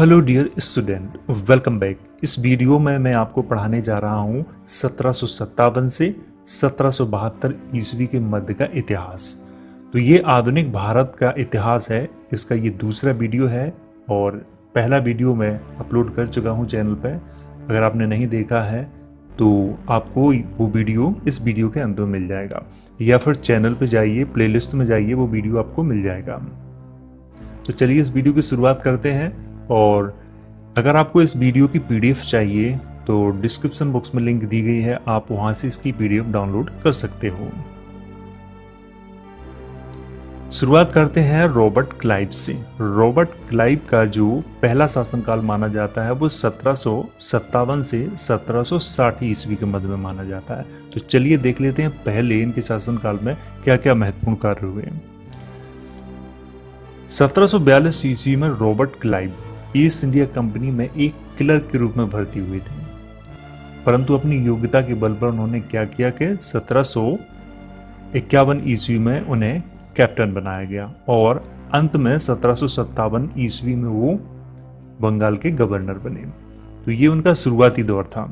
Hello dear student, welcome back. इस video में मैं आपको पढ़ाने जा रहा हूँ 1757 से 1772 ईस्वी के मध्य का इतिहास। तो ये आधुनिक भारत का इतिहास है। इसका ये दूसरा वीडियो है और पहला वीडियो मैं अपलोड कर चुका हूँ चैनल पे। अगर आपने नहीं देखा है तो आपको वो वीडियो इस वीडियो के अंत में मिल जाएगा, या फिर चैनल पे जाइए, प्लेलिस्ट में जाइए, वो वीडियो आपको मिल जाएगा। तो चलिए इस वीडियो की शुरुआत करते हैं। और अगर आपको इस वीडियो की पीडीएफ चाहिए तो डिस्क्रिप्शन बॉक्स में लिंक दी गई है, आप वहां से इसकी पीडीएफ डाउनलोड कर सकते हो। शुरुआत करते हैं रॉबर्ट क्लाइव से। रॉबर्ट क्लाइव का जो पहला शासनकाल माना जाता है वो 1757 से 1760 ईस्वी के मध्य में माना जाता है। तो चलिए देख लेते हैं पहले इनके शासनकाल में क्या क्या महत्वपूर्ण कार्य हुए। 1742 ईस्वी में Robert Clive east India company में एक क्लर्क के रूप में भर्ती हुए थे, परंतु अपनी योग्यता के बल पर उन्होंने क्या किया कि 1751 ईस्वी में उन्हें कैप्टन बनाया गया और अंत में 1757 ईस्वी में वो बंगाल के गवर्नर बने। तो ये उनका शुरुआती दौर था।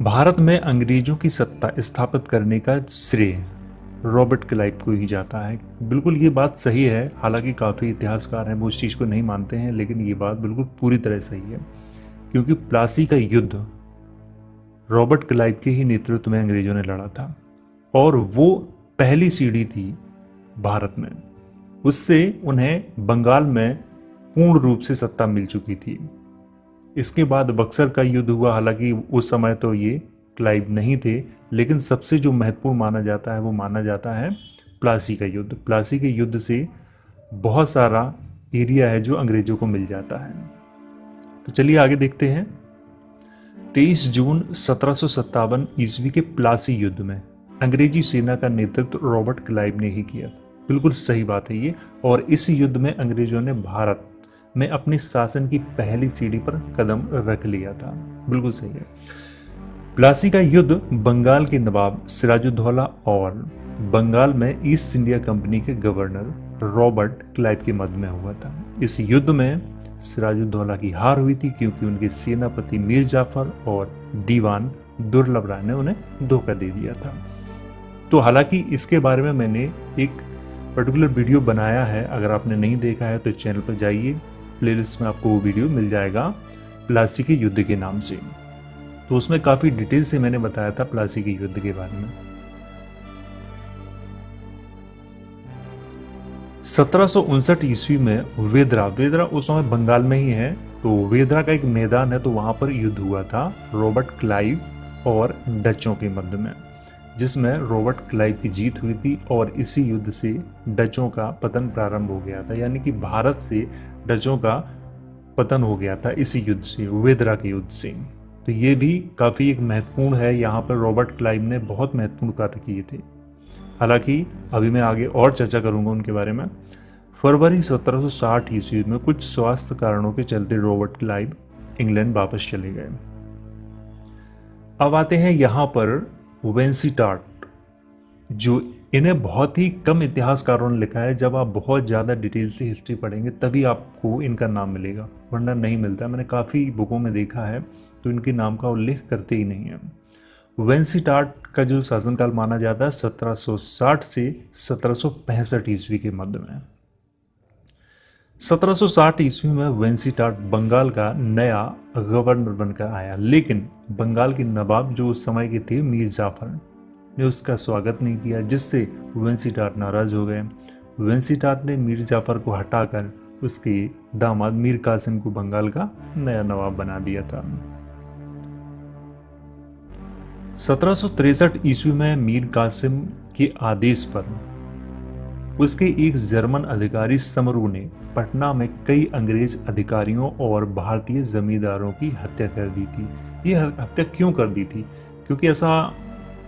भारत में अंग्रेजों की सत्ता स्थापित करने का श्रेय रॉबर्ट क्लाइव को ही जाता है। बिल्कुल ये बात सही है, हालांकि काफ़ी इतिहासकार हैं वो इस चीज़ को नहीं मानते हैं, लेकिन ये बात बिल्कुल पूरी तरह सही है, क्योंकि प्लासी का युद्ध रॉबर्ट क्लाइव के ही नेतृत्व में अंग्रेजों ने लड़ा था और वो पहली सीढ़ी थी भारत में। उससे उन्हें बंगाल में पूर्ण रूप से सत्ता मिल चुकी थी। इसके बाद बक्सर का युद्ध हुआ, हालांकि उस समय तो ये क्लाइव नहीं थे, लेकिन सबसे जो महत्वपूर्ण माना जाता है वो माना जाता है प्लासी का युद्ध। प्लासी के युद्ध से बहुत सारा एरिया है जो अंग्रेजों को मिल जाता है। तो चलिए आगे देखते हैं। 23 जून 1757 ईस्वी के प्लासी युद्ध में अंग्रेजी सेना का नेतृत्व रॉबर्ट क्लाइव ने ही किया था। बिल्कुल सही बात है ये। और इस युद्ध में अंग्रेजों ने भारत में अपने शासन की पहली सीढ़ी पर कदम रख लिया था। बिल्कुल सही है। प्लासी का युद्ध बंगाल के नवाब सिराजुद्दौला और बंगाल में ईस्ट इंडिया कंपनी के गवर्नर रॉबर्ट क्लाइव के मध्य में हुआ था। इस युद्ध में सिराजुद्दौला की हार हुई थी, क्योंकि उनके सेनापति मीर जाफर और दीवान दुर्लभ राय ने उन्हें धोखा दे दिया था। तो हालांकि इसके बारे में मैंने एक पर्टिकुलर वीडियो बनाया है, अगर आपने नहीं देखा है तो चैनल पर जाइए, प्लेलिस्ट में आपको वो वीडियो मिल जाएगा प्लासी के युद्ध के नाम से। तो उसमें काफी डिटेल से मैंने बताया था प्लासी के युद्ध के बारे में। 1759 ईस्वी में वेदरा उस समय बंगाल में ही है, तो वेदरा का एक मैदान है, तो वहां पर युद्ध हुआ था रॉबर्ट क्लाइव और डचों के मध्य में, जिसमें रॉबर्ट क्लाइव की जीत हुई थी और इसी युद्ध से डचों का पतन प्रारंभ हो गया था। यानी कि भारत से डचों का पतन हो गया था इसी युद्ध से, वेदरा के युद्ध से। तो ये भी काफ़ी एक महत्वपूर्ण है। यहाँ पर रॉबर्ट क्लाइव ने बहुत महत्वपूर्ण कार्य किए थे। हालांकि अभी मैं आगे और चर्चा करूंगा उनके बारे में। फरवरी 1760 ईस्वी में कुछ स्वास्थ्य कारणों के चलते रॉबर्ट क्लाइव इंग्लैंड वापस चले गए। अब आते हैं यहाँ पर वेंसीटाट, जो इन्हें बहुत ही कम इतिहासकारों ने लिखा है। जब आप बहुत ज़्यादा डिटेल से हिस्ट्री पढ़ेंगे तभी आपको इनका नाम मिलेगा, वरना नहीं मिलता। मैंने काफ़ी बुकों में देखा है तो इनके नाम का उल्लेख करते ही नहीं है। वेंसीटाट का जो शासनकाल माना जाता है 1760 से 1765 ईस्वी के मध्य में। 1760 ईस्वी में वेंसीटाट बंगाल का नया गवर्नर बनकर आया, लेकिन बंगाल के नवाब जो उस समय के थे मीर जाफर ने उसका स्वागत नहीं किया, जिससे वेंसीटाट नाराज हो गए। वेंसीटाट ने मीर जाफर को हटाकर उसके दामाद मीर कासिम को बंगाल का नया नवाब बना दिया था। 1763 ईस्वी में मीर कासिम के आदेश पर उसके एक जर्मन अधिकारी समरू ने पटना में कई अंग्रेज अधिकारियों और भारतीय जमींदारों की हत्या कर दी थी। ये हत्या क्यों कर दी थी? क्योंकि ऐसा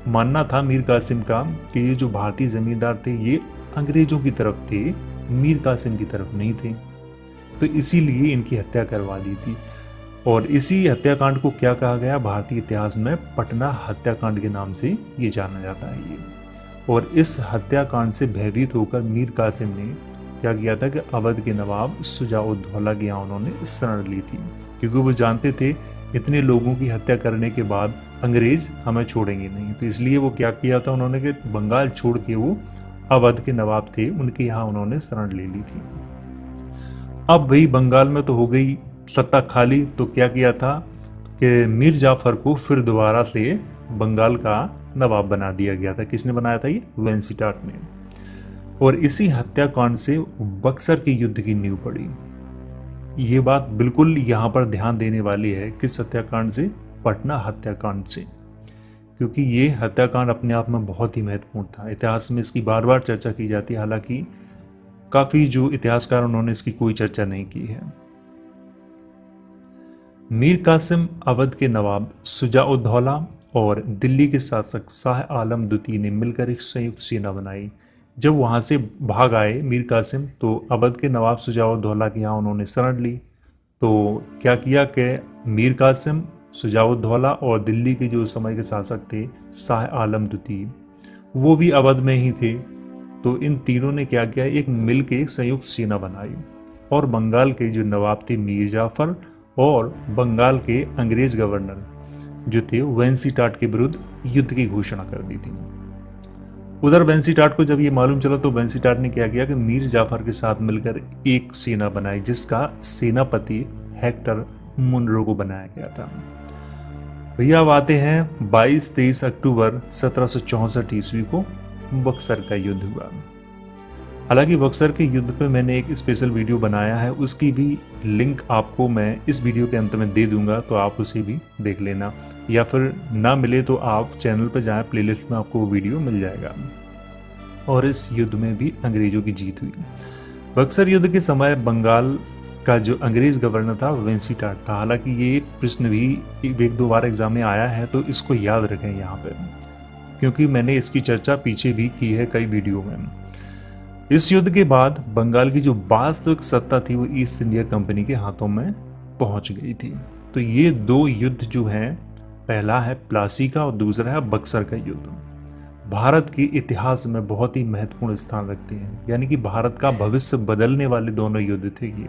मानना था मीर कासिम का कि ये जो भारतीय जमींदार थे ये अंग्रेजों की तरफ थे, मीर कासिम की तरफ नहीं थे, तो इसीलिए इनकी हत्या करवा दी थी। और इसी हत्याकांड को क्या कहा गया भारतीय इतिहास में? पटना हत्याकांड के नाम से ये जाना जाता है ये। और इस हत्याकांड से भयभीत होकर मीर कासिम ने क्या किया था कि अवध के नवाब शुजा-उद-दौला के यहाँ उन्होंने शरण ली थी, क्योंकि वो जानते थे इतने लोगों की हत्या करने के बाद अंग्रेज हमें छोड़ेंगे नहीं। तो इसलिए वो क्या किया था उन्होंने कि बंगाल छोड़ के वो अवध के नवाब थे उनके यहाँ उन्होंने शरण ले ली थी। अब भाई बंगाल में तो हो गई सत्ता खाली, तो क्या किया था कि मीर जाफर को फिर दोबारा से बंगाल का नवाब बना दिया गया था। किसने बनाया था? ये वेंसीटाट ने। और इसी हत्याकांड से बक्सर के युद्ध की नींव पड़ी। ये बात बिल्कुल यहाँ पर ध्यान देने वाली है, किस हत्याकांड से? पटना हत्याकांड से, क्योंकि ये हत्याकांड अपने आप में बहुत ही महत्वपूर्ण था। इतिहास में इसकी बार बार चर्चा की जाती है, हालांकि काफी जो इतिहासकार उन्होंने इसकी कोई चर्चा नहीं की है। मीर कासिम अवध के नवाब शुजा-उद-दौला और दिल्ली के शासक शाह आलम द्वितीय ने मिलकर एक संयुक्त सेना बनाई। जब वहां से भाग आए मीर कासिम, तो अवध के नवाब शुजा-उद-दौला के यहाँ उन्होंने शरण ली। तो क्या किया कि मीर कासिम, शुजा-उद-दौला और दिल्ली के जो उस समय के शासक थे शाह आलम द्वितीय, वो भी अवध में ही थे। तो इन तीनों ने क्या किया, एक मिल के एक संयुक्त सेना बनाई और बंगाल के जो नवाब थे मीर जाफर और बंगाल के अंग्रेज गवर्नर जो थे वेंसीटाट के विरुद्ध युद्ध की घोषणा कर दी थी। उधर वेंसीटाट को जब ये मालूम चला तो वेंसीटाट ने क्या किया कि मीर जाफर के साथ मिलकर एक सेना बनाई, जिसका सेनापति हेक्टर मुनरो को बनाया गया था। भैया अब आते हैं 22-23 अक्टूबर 1764 ईस्वी को बक्सर का युद्ध हुआ। हालांकि बक्सर के युद्ध पे मैंने एक स्पेशल वीडियो बनाया है, उसकी भी लिंक आपको मैं इस वीडियो के अंत में दे दूंगा, तो आप उसे भी देख लेना, या फिर ना मिले तो आप चैनल पर जाएं, प्लेलिस्ट में आपको वो वीडियो मिल जाएगा। और इस युद्ध में भी अंग्रेजों की जीत हुई। बक्सर युद्ध के समय बंगाल का जो अंग्रेज गवर्नर था वेंसीटाट था। हालांकि ये प्रश्न भी 1-2 बार एग्जाम में आया है, तो इसको याद रखें यहाँ पे, क्योंकि मैंने इसकी चर्चा पीछे भी की है कई वीडियो में। इस युद्ध के बाद बंगाल की जो वास्तविक सत्ता थी वो ईस्ट इंडिया कंपनी के हाथों में पहुंच गई थी। तो ये दो युद्ध जो हैं, पहला है प्लासी का और दूसरा है बक्सर का युद्ध, भारत के इतिहास में बहुत ही महत्वपूर्ण स्थान रखते हैं। यानी कि भारत का भविष्य बदलने वाले दोनों युद्ध थे ये।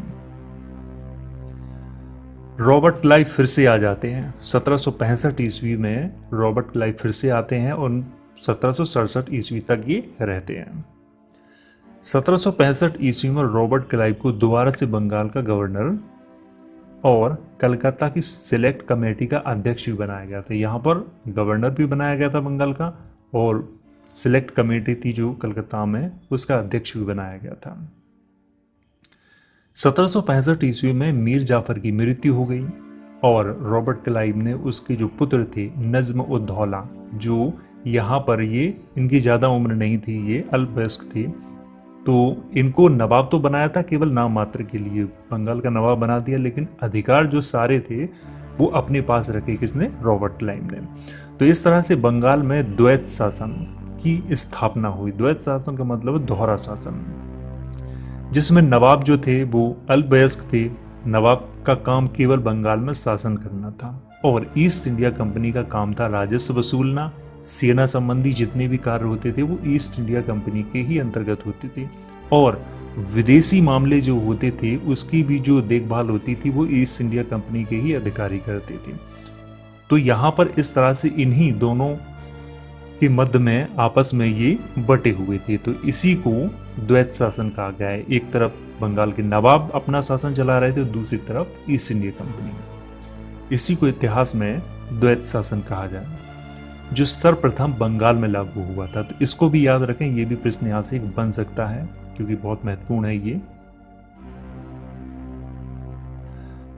रॉबर्ट क्लाइव फिर से आ जाते हैं 1765 ईस्वी में। रॉबर्ट क्लाइव फिर से आते हैं और 1767 ईस्वी तक ये रहते हैं। 1765 ईस्वी में रॉबर्ट क्लाइव को दोबारा से बंगाल का गवर्नर और कलकत्ता की सिलेक्ट कमेटी का अध्यक्ष भी बनाया गया था। यहाँ पर गवर्नर भी बनाया गया था बंगाल का, और सिलेक्ट कमेटी थी जो कलकत्ता में, उसका अध्यक्ष भी बनाया गया था। 1765 ईस्वी में मीर जाफर की मृत्यु हो गई और रॉबर्ट क्लाइव ने उसके जो पुत्र थे नज्म-उद-दौला, जो यहाँ पर ये इनकी ज़्यादा उम्र नहीं थी, ये अल्पवयस्क थे, तो इनको नवाब तो बनाया था केवल नाम मात्र के लिए, बंगाल का नवाब बना दिया, लेकिन अधिकार जो सारे थे वो अपने पास रखे। किसने? रॉबर्ट क्लाइव ने। तो इस तरह से बंगाल में द्वैत शासन की स्थापना हुई। द्वैत शासन का मतलब है दोहरा शासन, जिसमें नवाब जो थे वो अल्पवयस्क थे। नवाब का काम केवल बंगाल में शासन करना था और ईस्ट इंडिया कंपनी का काम था राजस्व वसूलना। सेना संबंधी जितने भी कार्य होते थे वो ईस्ट इंडिया कंपनी के ही अंतर्गत होते थे, और विदेशी मामले जो होते थे उसकी भी जो देखभाल होती थी वो ईस्ट इंडिया कंपनी के ही अधिकारी करते थे। तो यहाँ पर इस तरह से इन्हीं दोनों के मध्य में आपस में ये बटे हुए थे। तो इसी को द्वैत शासन कहा गया है। एक तरफ बंगाल के नवाब अपना शासन चला रहे थे, दूसरी तरफ ईस्ट इंडिया कंपनी। इसी को इतिहास में द्वैत शासन कहा जाए, जो सर्वप्रथम बंगाल में लागू हुआ था। तो इसको भी याद रखें, ये भी प्रश्न यहाँ से एक बन सकता है क्योंकि बहुत महत्वपूर्ण है ये।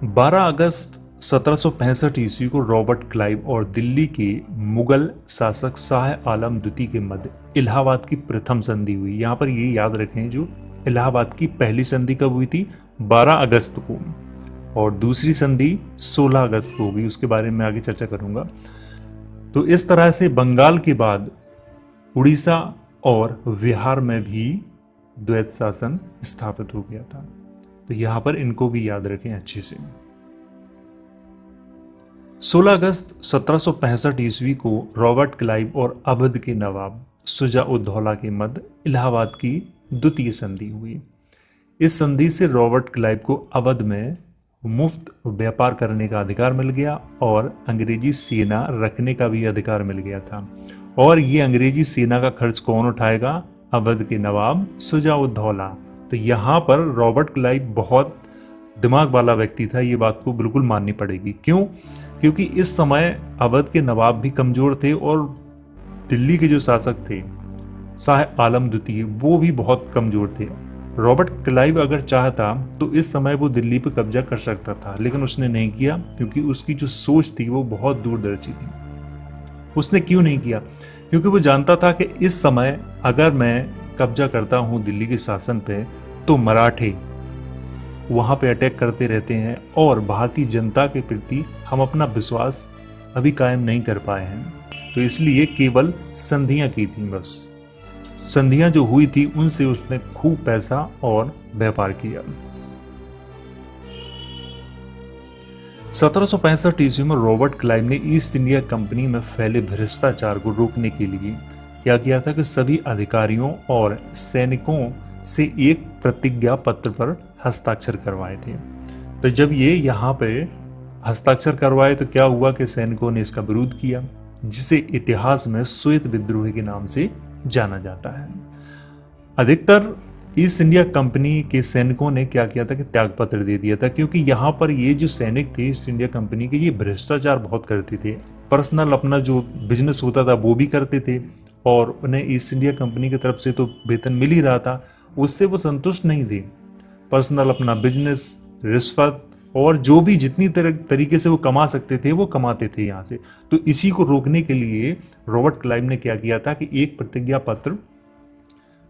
12 अगस्त 1765 ईस्वी को रॉबर्ट क्लाइव और दिल्ली के मुगल शासक शाह आलम द्वितीय के मध्य इलाहाबाद की प्रथम संधि हुई। यहाँ पर ये याद रखें, जो इलाहाबाद की पहली संधि कब हुई थी? 12 अगस्त को, और दूसरी संधि 16 अगस्त को होगी। उसके बारे में आगे चर्चा करूंगा। तो इस तरह से बंगाल के बाद उड़ीसा और बिहार में भी द्वैत शासन स्थापित हो गया था। तो यहां पर इनको भी याद रखें अच्छे से। 16 अगस्त 1765 ईस्वी को रॉबर्ट क्लाइव और अवध के नवाब शुजा-उद-दौला के मध्य इलाहाबाद की द्वितीय संधि हुई। इस संधि से रॉबर्ट क्लाइव को अवध में मुफ्त व्यापार करने का अधिकार मिल गया और अंग्रेजी सेना रखने का भी अधिकार मिल गया था। और ये अंग्रेजी सेना का खर्च कौन उठाएगा? अवध के नवाब शुजा-उद-दौला। तो यहाँ पर रॉबर्ट क्लाइव बहुत दिमाग वाला व्यक्ति था, ये बात को बिल्कुल माननी पड़ेगी। क्यों? क्योंकि इस समय अवध के नवाब भी कमजोर थे और दिल्ली के जो शासक थे शाह आलम द्वितीय, वो भी बहुत कमजोर थे। रॉबर्ट क्लाइव अगर चाहता तो इस समय वो दिल्ली पर कब्जा कर सकता था, लेकिन उसने नहीं किया क्योंकि उसकी जो सोच थी वो बहुत दूरदर्शी थी। उसने क्यों नहीं किया? क्योंकि वो जानता था कि इस समय अगर मैं कब्जा करता हूं दिल्ली के शासन पे तो मराठे वहां पे अटैक करते रहते हैं और भारतीय जनता के प्रति हम अपना विश्वास अभी कायम नहीं कर पाए हैं। तो इसलिए केवल संधियां की थी, बस संधियां जो हुई थी उनसे उसने खूब पैसा और व्यापार किया। 1765 ईस्वी में रॉबर्ट क्लाइव ने ईस्ट इंडिया कंपनी में फैले भ्रष्टाचार को रोकने के लिए क्या किया था कि सभी अधिकारियों और सैनिकों से एक प्रतिज्ञा पत्र पर हस्ताक्षर करवाए थे। तो जब ये यहाँ पे हस्ताक्षर करवाए तो क्या हुआ कि सैनिकों ने इसका विरोध किया, जिसे इतिहास में श्वेत विद्रोह के नाम से जाना जाता है। अधिकतर ईस्ट इंडिया कंपनी के सैनिकों ने क्या किया था कि त्याग पत्र दे दिया था, क्योंकि यहाँ पर ये जो सैनिक थे ईस्ट इंडिया कंपनी के, ये भ्रष्टाचार बहुत करते थे। पर्सनल अपना जो बिजनेस होता था वो भी करते थे और उन्हें ईस्ट इंडिया कंपनी की तरफ से तो वेतन मिल ही रहा था, उससे वो संतुष्ट नहीं थे। पर्सनल अपना बिजनेस, रिश्वत और जो भी जितनी तरीके से वो कमा सकते थे वो कमाते थे यहाँ से। तो इसी को रोकने के लिए रॉबर्ट क्लाइव ने क्या किया था कि एक प्रतिज्ञा पत्र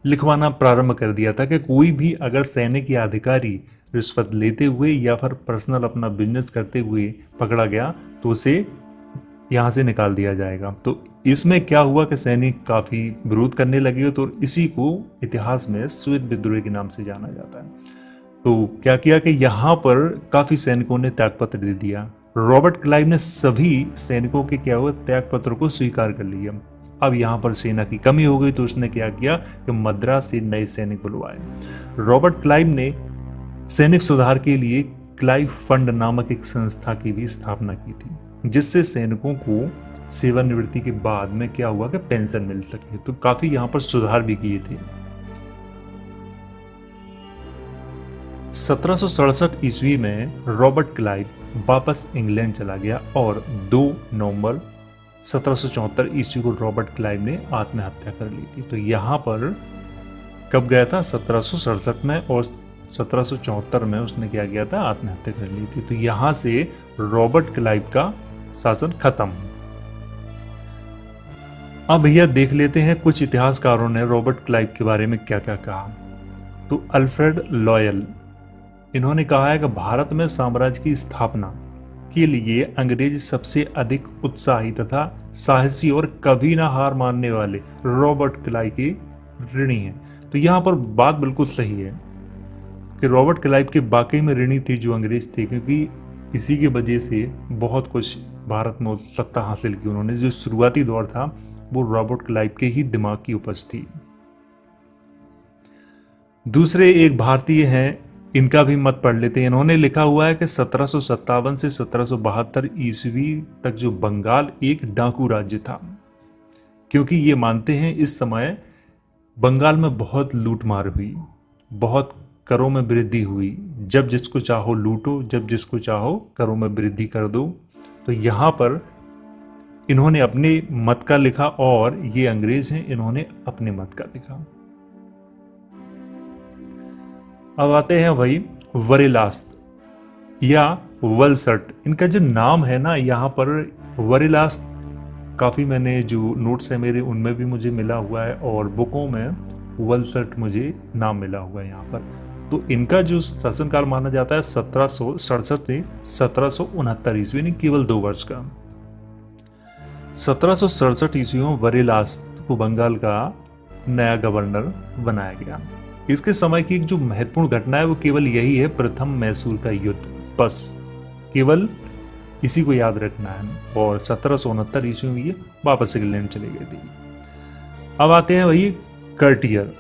लिखवाना प्रारंभ कर दिया था कि कोई भी अगर सैनिक या अधिकारी रिश्वत लेते हुए या फिर पर्सनल अपना बिजनेस करते हुए पकड़ा गया तो उसे यहाँ से निकाल दिया जाएगा। तो इसमें क्या हुआ कि सैनिक काफी विरोध करने लगे, तो इसी को इतिहास में श्वेत विद्रोह के नाम से जाना जाता है। तो क्या किया कि यहाँ पर काफी सैनिकों ने त्यागपत्र दे दिया। रॉबर्ट क्लाइव ने सभी सैनिकों के क्या हुआ त्यागपत्र को स्वीकार कर लिया। अब यहाँ पर सेना की कमी हो गई तो उसने क्या किया कि मद्रास से नए सैनिक बुलवाए। रॉबर्ट क्लाइव ने सैनिक सुधार के लिए क्लाइव फंड नामक एक संस्था की भी स्थापना की थी, जिससे सैनिकों को सेवानिवृत्ति के बाद में क्या हुआ कि पेंशन मिल सके। तो काफी यहाँ पर सुधार भी किए थे। 1767 ईस्वी में रॉबर्ट क्लाइव वापस इंग्लैंड चला गया और 2 नवंबर 1774 ईस्वी को रॉबर्ट क्लाइव ने आत्महत्या कर ली थी। तो यहाँ पर कब गया था? 1767 में, और 1774 में उसने क्या किया था? आत्महत्या कर ली थी। तो यहाँ से रॉबर्ट क्लाइव का शासन खत्म। अब भैया देख लेते हैं कुछ इतिहासकारों ने रॉबर्ट क्लाइव के बारे में क्या क्या कहा। तो अल्फ्रेड लॉयल, इन्होंने कहा है कि भारत में साम्राज्य की स्थापना के लिए अंग्रेज सबसे अधिक उत्साही तथा साहसी और कभी ना हार मानने वाले रॉबर्ट क्लाइव के ऋणी हैं। तो यहाँ पर बात बिल्कुल सही है कि रॉबर्ट क्लाइव के वाकई में ऋणी थे जो अंग्रेज थे, क्योंकि इसी की वजह से बहुत कुछ भारत में सत्ता हासिल की उन्होंने। जो शुरुआती दौर था वो रॉबर्ट क्लाइव के ही दिमाग की उपज थी। दूसरे एक भारतीय हैं, इनका भी मत पढ़ लेते हैं। इन्होंने लिखा हुआ है कि 1757 से 1772 ईस्वी तक जो बंगाल एक डाकू राज्य था, क्योंकि ये मानते हैं इस समय बंगाल में बहुत लूटमार हुई, बहुत करों में वृद्धि हुई। जब जिसको चाहो लूटो, जब जिसको चाहो करों में वृद्धि कर दो। तो यहाँ पर इन्होंने अपने मत का लिखा और ये अंग्रेज हैं, इन्होंने अपने मत का लिखा। अब आते हैं भाई वरेलास्ट या वलसट। इनका जो नाम है ना, यहाँ पर वरेलास्ट काफ़ी मैंने जो नोट्स है मेरे उनमें भी मुझे मिला हुआ है और बुकों में वलसट मुझे नाम मिला हुआ है यहाँ पर। तो इनका जो शासनकाल माना जाता है 1767 से 1769 ईस्वी, नहीं केवल 2 वर्ष का। 1767 ईस्वी में वरेलास्ट को बंगाल का नया गवर्नर बनाया गया। इसके समय की एक जो महत्वपूर्ण घटना है वो केवल यही है, प्रथम मैसूर का युद्ध। बस केवल इसी को याद रखना है। और 1769 ईस्वी में ये वापस इंग्लैंड चले गए थे। अब आते हैं वही कर्टियर।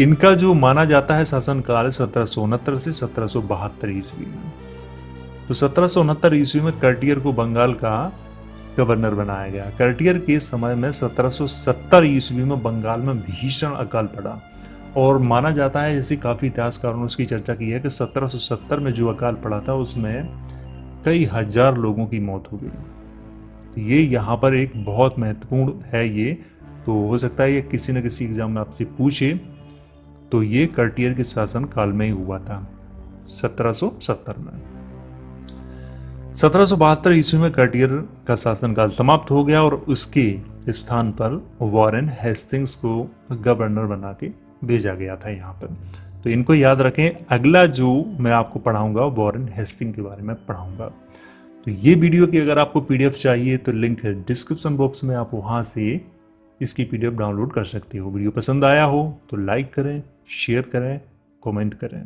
इनका जो माना जाता है शासनकाल 1769 से 1772 ईस्वी में। तो 1769 ईस्वी में कर्टियर को बंगाल का गवर्नर बनाया गया। कर्टियर के समय में 1770 ईस्वी में बंगाल में भीषण अकाल पड़ा और माना जाता है, जैसे काफ़ी इतिहासकारों ने उसकी चर्चा की है, कि 1770 में जो अकाल पड़ा था उसमें कई हजार लोगों की मौत हो गई। तो ये यहाँ पर एक बहुत महत्वपूर्ण है ये। तो हो सकता है ये किसी न किसी एग्जाम में आपसे पूछे। तो ये कर्टियर के शासन काल में ही हुआ था 1770 में। 1772 ईस्वी में कर्टियर का शासनकाल समाप्त हो गया और उसके स्थान पर वॉरेन हेस्टिंग्स को गवर्नर बना के भेजा गया था यहाँ पर। तो इनको याद रखें। अगला जो मैं आपको पढ़ाऊंगा वॉरेन हेस्टिंग के बारे में पढ़ाऊंगा। तो ये वीडियो की अगर आपको पीडीएफ चाहिए तो लिंक है डिस्क्रिप्शन बॉक्स में, आप वहाँ से इसकी पीडीएफ डाउनलोड कर सकते हो। वीडियो पसंद आया हो तो लाइक करें, शेयर करें, कमेंट करें।